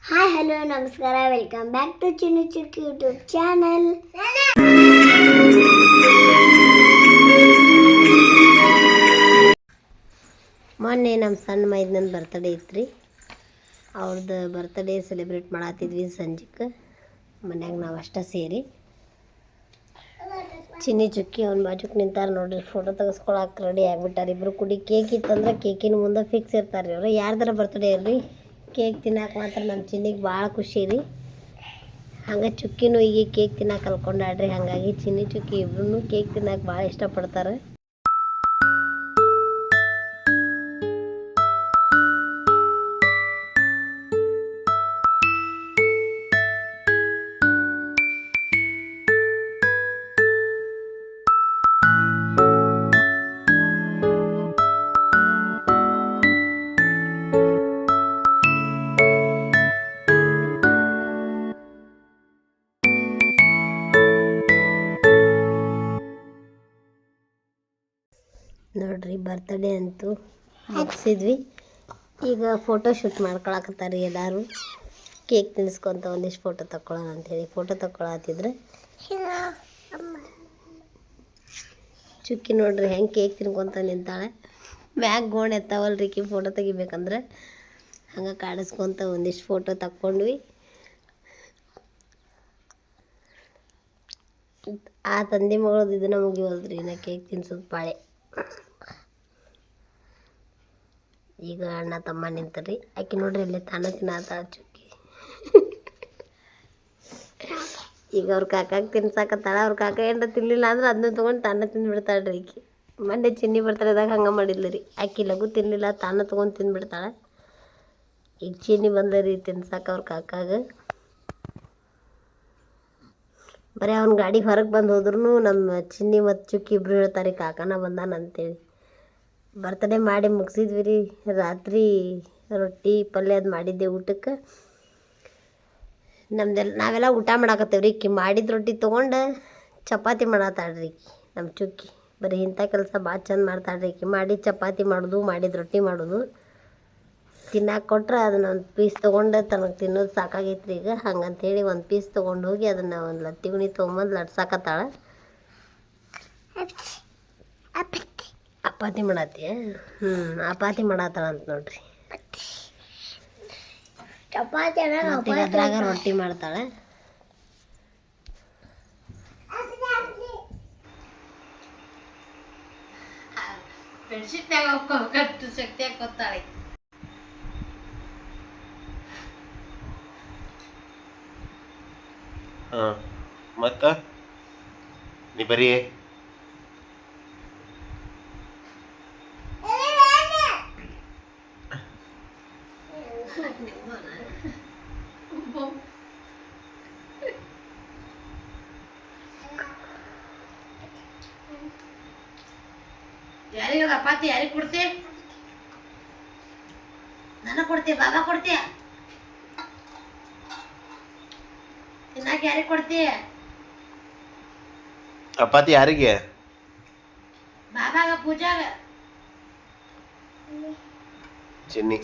Hi hello ನಮಸ್ಕಾರ, welcome back to ಚಿನ್ನು ಚುಕ್ಕಿ YouTube channel. ಮೊನ್ನೆ ನಮ್ಮ ಸಣ್ಣ ಮೈದನಂದು ಬರ್ತಡೇ ಇತ್ತು ರೀ. ಅವ್ರದ್ದು ಬರ್ತಡೇ ಸೆಲೆಬ್ರೇಟ್ ಮಾಡತ್ತಿದ್ವಿ ಸಂಜೆಗೆ ಮನ್ಯಾಗ ನಾವು ಅಷ್ಟೇ ಸೇರಿ. ಚಿನ್ನಿ ಚುಕ್ಕಿ ಅವ್ನ ಬಾಜುಕ್ ನಿಂತಾರ ನೋಡ್ರಿ, ಫೋಟೋ ತೆಗೆಸ್ಕೊಳಕ್ಕೆ ರೆಡಿ ಆಗ್ಬಿಟ್ಟಾರ. ಇಬ್ರು ಕುಡಿ ಕೇಕ್ ಇತ್ತಂದ್ರೆ ಕೇಕಿನ ಮುಂದೆ ಫಿಕ್ಸ್ ಇರ್ತಾರೆ ರೀ. ಅವ್ರು ಯಾರ್ದಾರ ಬರ್ತಡೇ ಇರ್ರಿ, ಕೇಕ್ ತಿನ್ನಕ್ಕೆ ಮಾತ್ರ ನಮ್ಮ ಚಿನ್ನಿಗೆ ಭಾಳ ಖುಷಿ ರೀ. ಹಂಗೆ ಚುಕ್ಕಿನೂ ಈಗ ಕೇಕ್ ತಿನ್ನಕ್ಕೆ ಕಲ್ಕೊಂಡಾಡ್ರಿ. ಹಾಗಾಗಿ ಚಿನ್ನಿ ಚುಕ್ಕಿ ಇಬ್ರು ಕೇಕ್ ತಿನ್ನಕ್ಕೆ ಭಾಳ ಇಷ್ಟಪಡ್ತಾರೆ. ನೋಡ್ರಿ ಬರ್ತಡೇ ಅಂತೂ ಮುಗಿಸಿದ್ವಿ. ಈಗ ಫೋಟೋ ಶೂಟ್ ಮಾಡ್ಕೊಳಕತ್ತಾರೆ ಎಲ್ಲರೂ. ಕೇಕ್ ತಿನ್ನಿಸ್ಕೊಂತ ಒಂದಿಷ್ಟು ಫೋಟೋ ತಗೊಳ್ಳೋಣ ಅಂಥೇಳಿ ಫೋಟೋ ತಗೊಳತ್ತಿದ್ರೆ ಚುಕ್ಕಿ ನೋಡ್ರಿ ಹೆಂಗೆ ಕೇಕ್ ತಿನ್ಕೊತ ನಿಂತಾಳೆ. ಮ್ಯಾಗ್ ಗೋಣ್ ಎತ್ತಾವಲ್ರಿ ಕಿ ಫೋಟೋ ತೆಗಿಬೇಕಂದ್ರೆ. ಹಂಗೆ ಕಾಡಿಸ್ಕೊತ ಒಂದಿಷ್ಟು ಫೋಟೋ ತಕ್ಕೊಂಡ್ವಿ. ಆ ತಂದೆ ಮಗಳದ್ದು ಇದನ್ನ ಮುಗಿವಲ್ರಿ, ನಾ ಕೇಕ್ ತಿನ್ಸೋದು ಪಾಳೆ. ಈಗ ಅಣ್ಣ ತಮ್ಮ ನಿಂತರಿ. ಆಕೆ ನೋಡ್ರಿ ಅಲ್ಲಿ ತಾನ ತಿನ್ನತ್ತಾಳ ಚುಕ್ಕಿ. ಈಗ ಅವ್ರ ಕಾಕಾಗೆ ತಿನ್ಸಾಕತ್ತಾಳ. ಅವ್ರ ಕಾಕ ಏನಾರ ತಿನ್ನಲಿಲ್ಲ ಅಂದ್ರೆ ಅದನ್ನ ತೊಗೊಂಡು ತಾನ ತಿಂದುಬಿಡ್ತಾಳ್ರಿ ಆಕೆ. ಮೊನ್ನೆ ಚಿನ್ನಿ ಬರ್ತಾಳೆದಾಗ ಹಂಗೆ ಮಾಡಿಲ್ಲ ರೀ. ಆಕೆ ಲಘು ತಿನ್ನಲಿಲ್ಲ, ತಾನ ತೊಗೊಂಡು ತಿಂದುಬಿಡ್ತಾಳೆ. ಈಗ ಚಿನ್ನಿ ಬಂದರಿ ತಿನ್ಸಾಕ ಅವ್ರ ಕಾಕಾಗ. ಬರೀ ಅವ್ನ ಗಾಡಿ ಹೊರಗೆ ಬಂದು ಹೋದ್ರೂ ನಮ್ಮ ಚಿನ್ನಿ ಮತ್ತು ಚುಕ್ಕಿ ಇಬ್ಬರು ಹೇಳ್ತಾರೆ ಕಾಕನ ಬಂದಾನ ಅಂತೇಳಿ. ಬರ್ತಡೇ ಮಾಡಿ ಮುಗಿಸಿದ್ವಿ ರೀ. ರಾತ್ರಿ ರೊಟ್ಟಿ ಪಲ್ಯ ಅದು ಮಾಡಿದ್ದೆ ಊಟಕ್ಕೆ. ನಾವೆಲ್ಲ ಊಟ ಮಾಡಾಕತ್ತೇವೆ ರೀ. ಈಕಿ ಮಾಡಿದ ರೊಟ್ಟಿ ತೊಗೊಂಡು ಚಪಾತಿ ಮಾಡತ್ತಾಳ್ರಿ ಈಕಿ ನಮ್ಮ ಚುಕ್ಕಿ. ಬರೀ ಇಂಥ ಕೆಲಸ ಭಾಳ ಚಂದ ಮಾಡ್ತಾಳ್ರಿ ಈಕಿ. ಮಾಡಿದ ಚಪಾತಿ ಮಾಡೋದು, ಮಾಡಿದ ರೊಟ್ಟಿ ಮಾಡೋದು. ತಿನ್ನಕ್ಕೆ ಕೊಟ್ರೆ ಅದನ್ನ ಒಂದು ಪೀಸ್ ತೊಗೊಂಡು ತನಗೆ ತಿನ್ನೋದು ಸಾಕಾಗೈತ್ರಿ ಈಗ. ಹಂಗಂತೇಳಿ ಒಂದು ಪೀಸ್ ತೊಗೊಂಡು ಹೋಗಿ ಅದನ್ನು ಒಂದು ಲತ್ತಿ ಗುಣಿ ತೊಗೊಂಬಂದು ಲಟ್ಸಾಕತ್ತಾಳ. ಅಪಾತಿ ಮಾಡತ್ತೀಯ? ಅಪಾತಿ ಮಾಡತ್ತಾಳ ಅಂತ ನೋಡ್ರಿ. ಚಪಾತಿ ಅದ್ರಾಗ ರೊಟ್ಟಿ ಮಾಡ್ತಾಳೆ. ಬೆಡ್ಶೀಟ್ನಾಗ ಹೋಗ್ಕೋಬೇಕಷ್ಟು ಶಕ್ತಿ ಹಾಕೋತಾಳೆ. ಮತ್ತ ನೀ ಬರೀ ಯಾರಿಗೆ ಅಪಾತಿ ಯಾರಿಗೆ ಕೊಡ್ತಿ? ನನಗೆ ಕೊಡ್ತೀಯ? ಬಾಬಾ ಕೊಡ್ತೀಯ? ತಿನ್ನಕ್ಕೆ ಯಾರಿಗೆ ಕೊಡ್ತೀಯ? ಚಪಾತಿ ಯಾರಿಗೆ? ಬಾಬಾಗ, ಪೂಜಾಗ, ಚಿನ್ನಿ.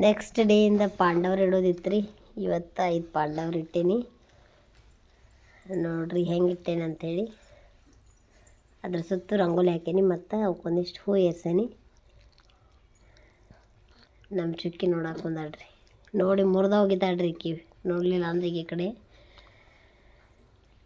ನೆಕ್ಸ್ಟ್ ಡೇಯಿಂದ ಪಾಂಡವ್ರು ಇಡೋದಿತ್ತು ರೀ. ಇವತ್ತು 5 ಪಾಂಡವ್ರು ಇಟ್ಟೀನಿ ನೋಡ್ರಿ ಹೆಂಗೆ ಇಟ್ಟೇನೆ ಅಂಥೇಳಿ. ಅದ್ರ ಸುತ್ತ ರಂಗೋಲಿ ಹಾಕೀನಿ ಮತ್ತು ಅವಕ್ಕೊಂದಿಷ್ಟು ಹೂ ಏರ್ಸೇನಿ. ನಮ್ಮ ಚುಕ್ಕಿ ನೋಡಕ್ಕೆ ಬಂದಾಳ್ರಿ. ನೋಡಿ ಮುರಿದೋಗಿದ್ದಾಳ್ರಿ ಈಕಿ, ನೋಡಲಿಲ್ಲ ಅಂದ್ರೆ ಈ ಕಡೆ.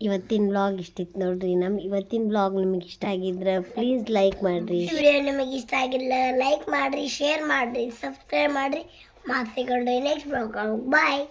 ಇವತ್ತಿನ ಬ್ಲಾಗ್ ಇಷ್ಟಿತ್ತು ನೋಡ್ರಿ. ಇವತ್ತಿನ ಬ್ಲಾಗ್ ನಿಮಗೆ ಇಷ್ಟ ಆಗಿದ್ರೆ ಪ್ಲೀಸ್ ಲೈಕ್ ಮಾಡಿರಿ. ವಿಡಿಯೋ ನಿಮಗೆ ಇಷ್ಟ ಆಗಿಲ್ಲ ಲೈಕ್ ಮಾಡಿರಿ, ಶೇರ್ ಮಾಡಿರಿ, ಸಬ್ಸ್ಕ್ರೈಬ್ ಮಾಡಿರಿ. ಮಾತು ಸಿಗೋಣ ನೆಕ್ಸ್ಟ್ ಬ್ಲಾಗ್. ಬಾಯ್.